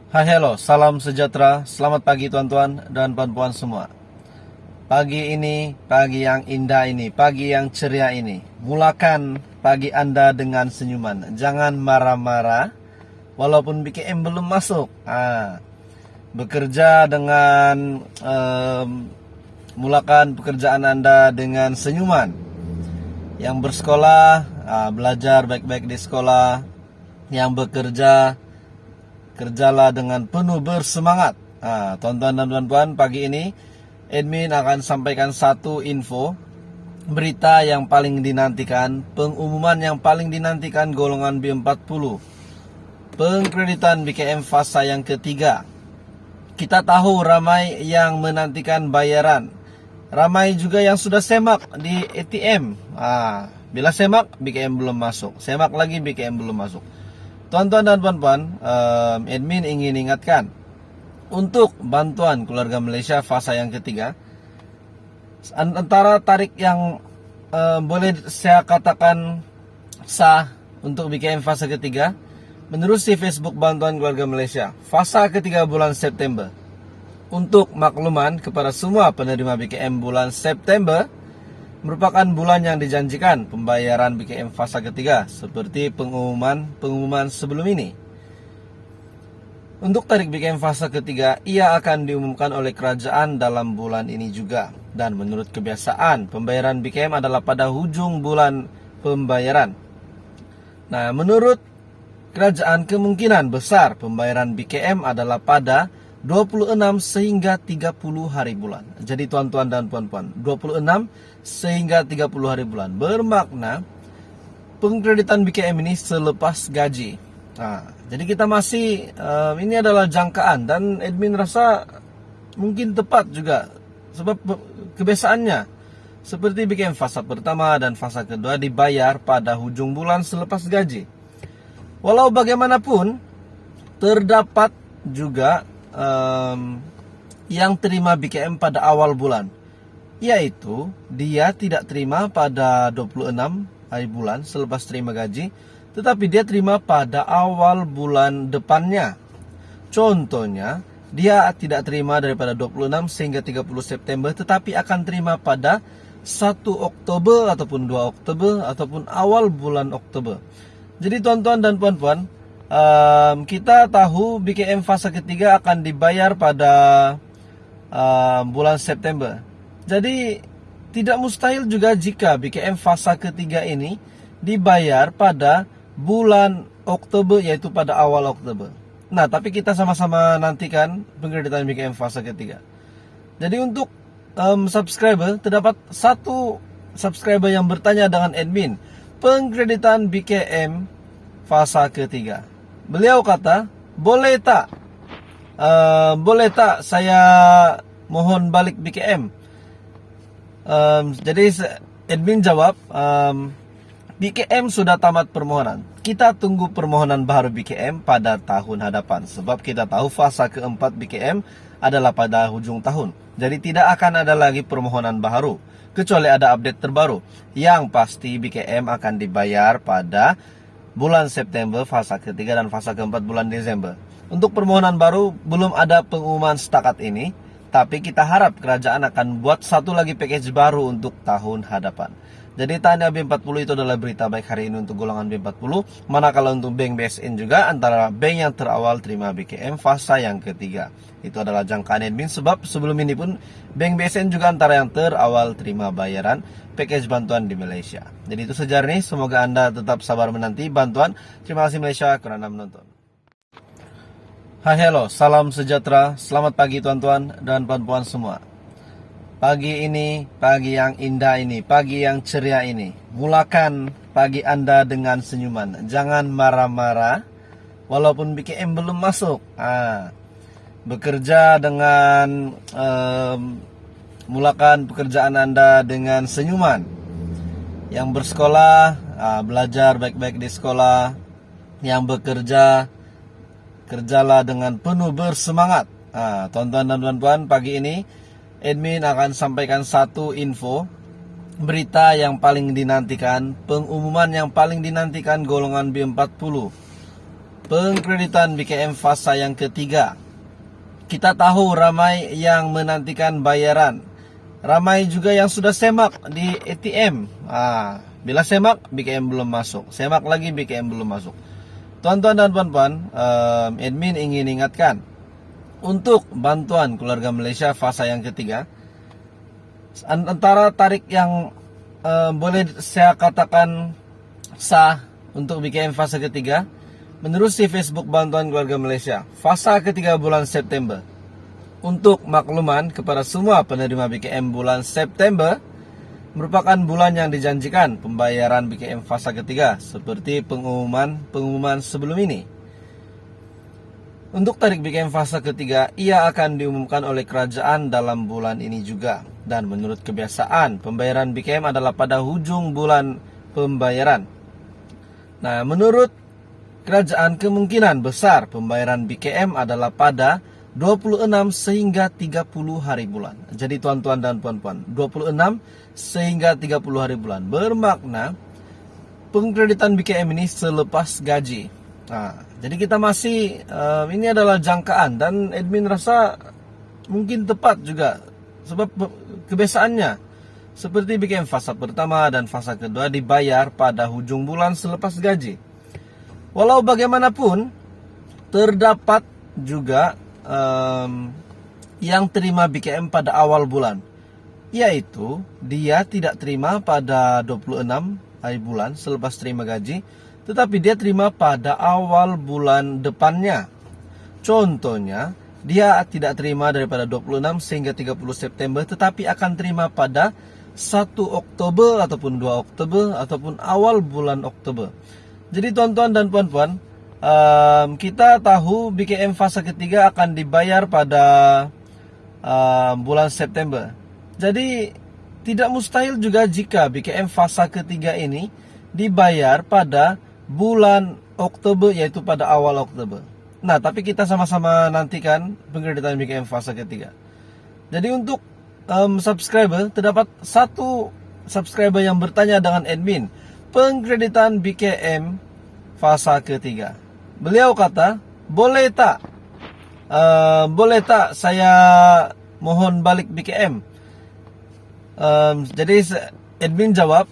Hai hello, salam sejahtera, selamat pagi tuan-tuan dan puan-puan semua. Pagi ini, pagi yang indah ini, pagi yang ceria ini, mulakan pagi Anda dengan senyuman. Jangan marah-marah, walaupun BKM belum masuk. Bekerja dengan, mulakan pekerjaan Anda dengan senyuman. Yang bersekolah, belajar baik-baik di sekolah. Yang bekerja, kerjalah dengan penuh bersemangat. Tuan-tuan dan puan-puan, pagi ini admin akan sampaikan satu info, berita yang paling dinantikan, pengumuman yang paling dinantikan golongan B40, pengkreditan BKM fasa yang ketiga. Kita tahu ramai yang menantikan bayaran, ramai juga yang sudah semak di ATM. Bila semak, BKM belum masuk, semak lagi BKM belum masuk. Tuan-tuan dan puan-puan, admin ingin ingatkan, untuk bantuan keluarga Malaysia fasa yang ketiga, antara tarik yang boleh saya katakan sah untuk BKM fasa ketiga, menerusi Facebook Bantuan Keluarga Malaysia, fasa ketiga bulan September. Untuk makluman kepada semua penerima BKM bulan September, merupakan bulan yang dijanjikan pembayaran BKM fasa ketiga seperti pengumuman sebelum ini. Untuk tarik BKM fasa ketiga, ia akan diumumkan oleh kerajaan dalam bulan ini juga. Dan menurut kebiasaan, pembayaran BKM adalah pada hujung bulan pembayaran. Nah, menurut kerajaan kemungkinan besar pembayaran BKM adalah pada 26 sehingga 30 hari bulan. Jadi tuan-tuan dan puan-puan, 26 sehingga 30 hari bulan bermakna pengkreditan BKM ini selepas gaji. Jadi kita masih, ini adalah jangkaan dan admin rasa mungkin tepat juga. Sebab kebiasaannya seperti BKM fasa pertama dan fasa kedua dibayar pada hujung bulan selepas gaji. Walau bagaimanapun, terdapat juga yang terima BKM pada awal bulan, yaitu dia tidak terima pada 26 hari bulan selepas terima gaji, tetapi dia terima pada awal bulan depannya. Contohnya, dia tidak terima daripada 26 sehingga 30 September, tetapi akan terima pada 1 Oktober ataupun 2 Oktober ataupun awal bulan Oktober. Jadi tuan-tuan dan puan-puan, kita tahu BKM fasa ketiga akan dibayar pada bulan September. Jadi tidak mustahil juga jika BKM fasa ketiga ini dibayar pada bulan Oktober, yaitu pada awal Oktober. Nah, tapi kita sama-sama nantikan pengkreditan BKM fasa ketiga. Jadi untuk subscriber, terdapat satu subscriber yang bertanya dengan admin, pengkreditan BKM fasa ketiga. Beliau kata, boleh tak saya mohon balik BKM? Jadi admin jawab, BKM sudah tamat permohonan. Kita tunggu permohonan baru BKM pada tahun hadapan. Sebab kita tahu fasa keempat BKM adalah pada hujung tahun. Jadi tidak akan ada lagi permohonan baru, kecuali ada update terbaru. Yang pasti BKM akan dibayar pada bulan September fasa ketiga dan fasa keempat bulan Desember. Untuk permohonan baru belum ada pengumuman setakat ini, tapi kita harap kerajaan akan buat satu lagi package baru untuk tahun hadapan. Jadi tanda B40 itu adalah berita baik hari ini untuk golongan B40. Manakala untuk bank BSN juga antara bank yang terawal terima BKM fasa yang ketiga. Itu adalah jangkaan admin, sebab sebelum ini pun bank BSN juga antara yang terawal terima bayaran package bantuan di Malaysia. Jadi itu saja nih, semoga Anda tetap sabar menanti bantuan. Terima kasih Malaysia kerana menonton. Hai hello, salam sejahtera, selamat pagi tuan-tuan dan puan-puan semua. Pagi ini, pagi yang indah ini, pagi yang ceria ini, mulakan pagi Anda dengan senyuman. Jangan marah-marah, walaupun BKM belum masuk. Bekerja dengan, mulakan pekerjaan Anda dengan senyuman. Yang bersekolah, belajar baik-baik di sekolah. Yang bekerja, kerjalah dengan penuh bersemangat. Tuan-tuan dan puan-puan, pagi ini admin akan sampaikan satu info, berita yang paling dinantikan, pengumuman yang paling dinantikan golongan B40, pengkreditan BKM fasa yang ketiga. Kita tahu ramai yang menantikan bayaran. Ramai juga yang sudah semak di ATM. Bila semak, BKM belum masuk. Semak lagi, BKM belum masuk. Tuan-tuan dan puan-puan, admin ingin ingatkan, untuk bantuan keluarga Malaysia fasa yang ketiga, antara tarik yang boleh saya katakan sah untuk BKM fasa ketiga, menerusi Facebook Bantuan Keluarga Malaysia, fasa ketiga bulan September. Untuk makluman kepada semua penerima BKM bulan September, merupakan bulan yang dijanjikan pembayaran BKM fasa ketiga, seperti pengumuman sebelum ini. Untuk tarik BKM fasa ketiga, ia akan diumumkan oleh kerajaan dalam bulan ini juga. Dan menurut kebiasaan, pembayaran BKM adalah pada hujung bulan pembayaran. Nah, menurut kerajaan, kemungkinan besar pembayaran BKM adalah pada 26 sehingga 30 hari bulan. Jadi tuan-tuan dan puan-puan, 26 sehingga 30 hari bulan bermakna pengkreditan BKM ini selepas gaji. Jadi kita masih ini adalah jangkaan, dan admin rasa mungkin tepat juga, sebab kebiasaannya seperti BKM fasa pertama dan fasa kedua dibayar pada hujung bulan selepas gaji. Walau bagaimanapun, terdapat juga yang terima BKM pada awal bulan, yaitu dia tidak terima pada 26 hari bulan selepas terima gaji, tetapi dia terima pada awal bulan depannya. Contohnya, dia tidak terima daripada 26 sehingga 30 September, tetapi akan terima pada 1 Oktober ataupun 2 Oktober ataupun awal bulan Oktober. Jadi tuan-tuan dan puan-puan, kita tahu BKM fasa ketiga akan dibayar pada bulan September. Jadi tidak mustahil juga jika BKM fasa ketiga ini dibayar pada bulan Oktober, yaitu pada awal Oktober. Nah, tapi kita sama-sama nantikan pengkreditan BKM fasa ketiga. Jadi untuk subscriber, terdapat satu subscriber yang bertanya dengan admin, pengkreditan BKM fasa ketiga. Beliau kata, boleh tak saya mohon balik BKM? Jadi admin jawab,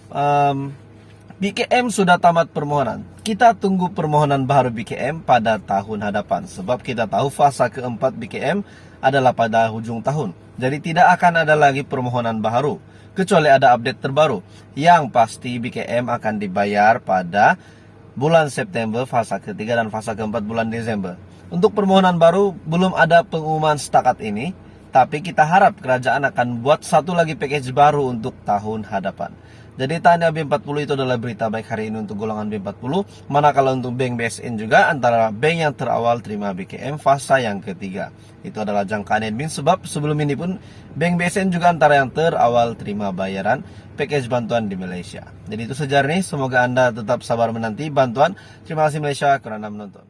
BKM sudah tamat permohonan. Kita tunggu permohonan baru BKM pada tahun hadapan. Sebab kita tahu fasa keempat BKM adalah pada hujung tahun. Jadi tidak akan ada lagi permohonan baru, kecuali ada update terbaru. Yang pasti BKM akan dibayar pada bulan September fasa ketiga dan fasa keempat bulan Desember. Untuk permohonan baru belum ada pengumuman setakat ini, tapi kita harap kerajaan akan buat satu lagi package baru untuk tahun hadapan. Jadi tanda B40 itu adalah berita baik hari ini untuk golongan B40. Manakala untuk bank BSN juga antara bank yang terawal terima BKM fasa yang ketiga. Itu adalah jangkaan admin, sebab sebelum ini pun bank BSN juga antara yang terawal terima bayaran package bantuan di Malaysia. Jadi itu saja nih, semoga Anda tetap sabar menanti bantuan. Terima kasih Malaysia kerana menonton.